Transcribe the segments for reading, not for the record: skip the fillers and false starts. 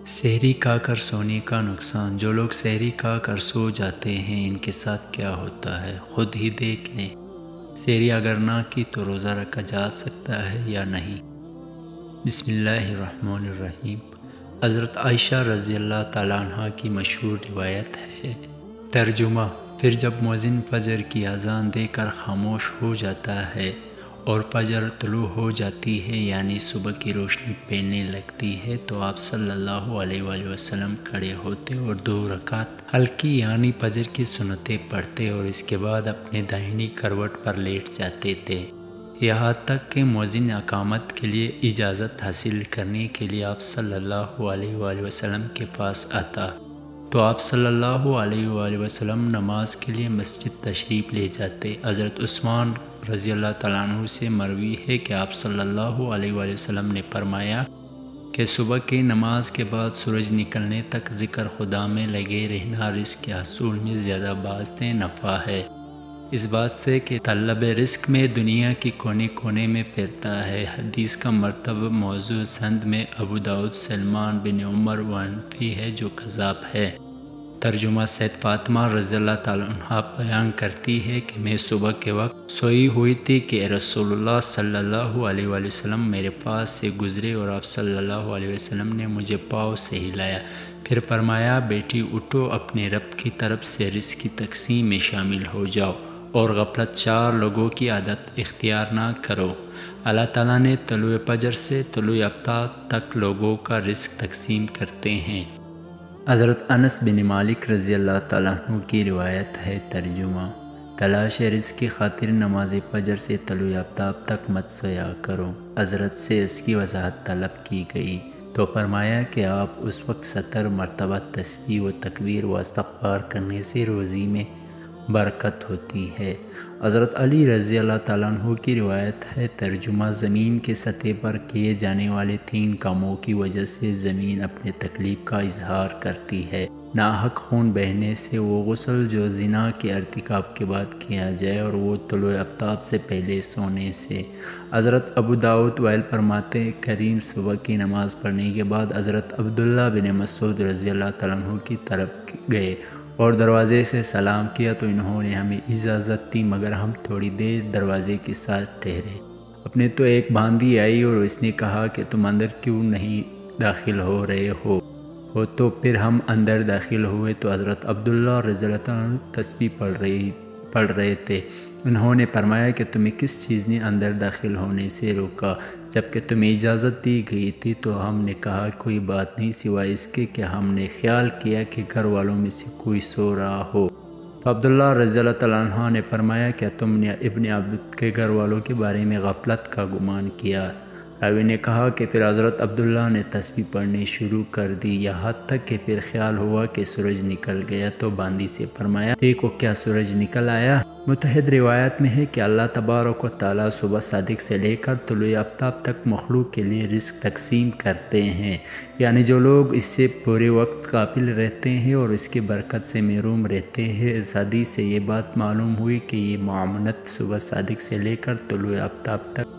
سحری کھا کر سونے کا نقصان۔ جو لوگ سحری کھا کر سو جاتے ہیں ان کے ساتھ کیا ہوتا ہے خود ہی دیکھ لیں۔ سحری اگر نہ کی تو روزہ رکھا جا سکتا ہے یا نہیں؟ بسم اللہ الرحمن الرحیم۔ حضرت عائشہ رضی اللہ تعالیٰ عنہ کی مشہور روایت ہے۔ ترجمہ: پھر جب مؤذن فجر کی اذان دے کر خاموش ہو جاتا ہے اور فجر طلوع ہو جاتی ہے یعنی صبح کی روشنی پھیلنے لگتی ہے تو آپ صلی اللہ علیہ وآلہ وسلم کھڑے ہوتے اور 2 رکعت ہلکی یعنی فجر کی سنتیں پڑھتے اور اس کے بعد اپنے داہنی کروٹ پر لیٹ جاتے تھے، یہاں تک کہ مؤذن اقامت کے لیے اجازت حاصل کرنے کے لیے آپ صلی اللہ علیہ وآلہ وسلم کے پاس آتا تو آپ صلی اللہ علیہ وآلہ وسلم نماز کے لیے مسجد تشریف لے جاتے۔ حضرت عثمان رضی اللہ تعالیٰ عنہ سے مروی ہے کہ آپ صلی اللہ علیہ وآلہ وسلم نے فرمایا کہ صبح کی نماز کے بعد سورج نکلنے تک ذکر خدا میں لگے رہنا رزق کے حصول میں زیادہ باعث نفع ہے، اس بات سے کہ طلب رزق میں دنیا کی کونے کونے میں پھرتا ہے۔ حدیث کا مرتبہ موضوع سند میں ابو داؤد سلمان بن عمر وانفی ہے جو کذاب ہے۔ ترجمہ: سید فاطمہ رضی اللہ تعالیٰ عنہ بیان کرتی ہے کہ میں صبح کے وقت سوئی ہوئی تھی کہ رسول اللہ صلی اللہ علیہ وآلہ وسلم میرے پاس سے گزرے اور آپ صلی اللہ علیہ وسلم نے مجھے پاؤں سے ہلایا، پھر فرمایا بیٹی اٹھو، اپنے رب کی طرف سے رزق کی تقسیم میں شامل ہو جاؤ اور غفلت 4 لوگوں کی عادت اختیار نہ کرو۔ اللہ تعالیٰ نے طلوع فجر سے طلوع آفتاب تک لوگوں کا رزق تقسیم کرتے ہیں۔ حضرت انس بن مالک رضی اللہ تعالیٰ عنہ کی روایت ہے۔ ترجمہ: تلاش رزق کی خاطر نماز فجر سے طلوع آفتاب تک مت سویا کرو۔ حضرت سے اس کی وضاحت طلب کی گئی تو فرمایا کہ آپ اس وقت 70 مرتبہ تسبیح و تکبیر و استغفار کرنے سے روزی میں برکت ہوتی ہے۔ حضرت علی رضی اللہ تعالیٰ عنہ کی روایت ہے۔ ترجمہ: زمین کے سطح پر کیے جانے والے 3 کاموں کی وجہ سے زمین اپنے تکلیف کا اظہار کرتی ہے۔ ناحق خون بہنے سے، وہ غسل جو زنا کے ارتکاب کے بعد کیا جائے، اور وہ طلوع آفتاب سے پہلے سونے سے۔ حضرت ابو داؤد وائل فرماتے کریم صبح کی نماز پڑھنے کے بعد حضرت عبداللہ بن مسعود رضی اللہ تعالیٰ عنہ کی طرف گئے اور دروازے سے سلام کیا تو انہوں نے ہمیں اجازت دی مگر ہم تھوڑی دیر دروازے کے ساتھ ٹھہرے۔ اپنے تو ایک باندی آئی اور اس نے کہا کہ تم اندر کیوں نہیں داخل ہو رہے ہو تو پھر ہم اندر داخل ہوئے تو حضرت عبداللہ رضی اللہ عنہ تسبیح پڑھ رہے تھے۔ انہوں نے فرمایا کہ تمہیں کس چیز نے اندر داخل ہونے سے روکا جبکہ تمہیں اجازت دی گئی تھی؟ تو ہم نے کہا کوئی بات نہیں سوائے اس کے کہ ہم نے خیال کیا کہ گھر والوں میں سے کوئی سو رہا ہو۔ تو عبداللہ رضی اللہ تعالیٰ عنہ نے فرمایا کیا تم نے ابن عبد کے گھر والوں کے بارے میں غفلت کا گمان کیا؟ راوی نے کہا کہ پھر حضرت عبداللہ نے تسبیح پڑھنی شروع کر دی یہاں تک کہ پھر خیال ہوا کہ سورج نکل گیا تو باندی سے فرمایا دیکھو کیا سورج نکل آیا؟ متعدد روایات میں ہے کہ اللہ تبارک و تعالیٰ صبح صادق سے لے کر طلوع آفتاب تک مخلوق کے لیے رزق تقسیم کرتے ہیں، یعنی جو لوگ اس سے پورے وقت غافل رہتے ہیں اور اس کی برکت سے محروم رہتے ہیں۔ اس حدیث سے یہ بات معلوم ہوئی کہ یہ معاملت صبح صادق سے لے کر طلوع آفتاب تک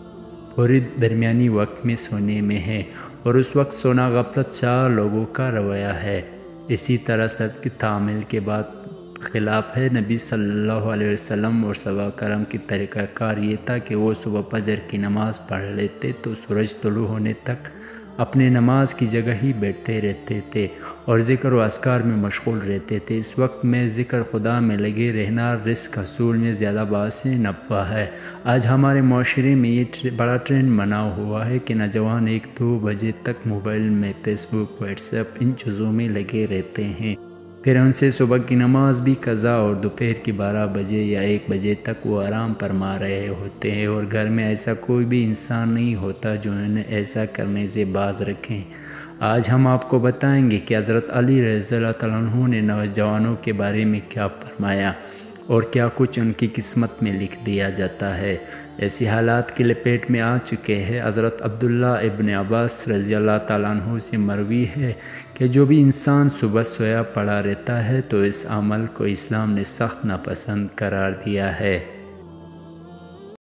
پوری درمیانی وقت میں سونے میں ہے، اور اس وقت سونا غفلت 4 لوگوں کا رویہ ہے۔ اسی طرح سب کی تعمیل کے بعد خلاف ہے۔ نبی صلی اللہ علیہ وسلم اور صحابہ کرام کی طریقہ کار یہ تھا کہ وہ صبح فجر کی نماز پڑھ لیتے تو سورج طلوع ہونے تک اپنے نماز کی جگہ ہی بیٹھتے رہتے تھے اور ذکر و اذکار میں مشغول رہتے تھے۔ اس وقت میں ذکر خدا میں لگے رہنا رزق حصول میں زیادہ باعث نفع ہے۔ آج ہمارے معاشرے میں یہ بڑا ٹرینڈ بنا ہوا ہے کہ نوجوان 1-2 بجے تک موبائل میں فیس بک، واٹس ایپ ان چیزوں میں لگے رہتے ہیں، پھر ان سے صبح کی نماز بھی قضا اور دوپہر کی 12 بجے یا 1 بجے تک وہ آرام فرما رہے ہوتے ہیں، اور گھر میں ایسا کوئی بھی انسان نہیں ہوتا جو انہیں ایسا کرنے سے باز رکھیں۔ آج ہم آپ کو بتائیں گے کہ حضرت علی رضی اللہ تعالیٰ عنہ نے نوجوانوں کے بارے میں کیا فرمایا اور کیا کچھ ان کی قسمت میں لکھ دیا جاتا ہے۔ ایسی حالات کی لپیٹ میں آ چکے ہیں۔ حضرت عبداللہ ابن عباس رضی اللہ تعالیٰ عنہ سے مروی ہے کہ جو بھی انسان صبح سویا پڑا رہتا ہے تو اس عمل کو اسلام نے سخت ناپسند قرار دیا ہے۔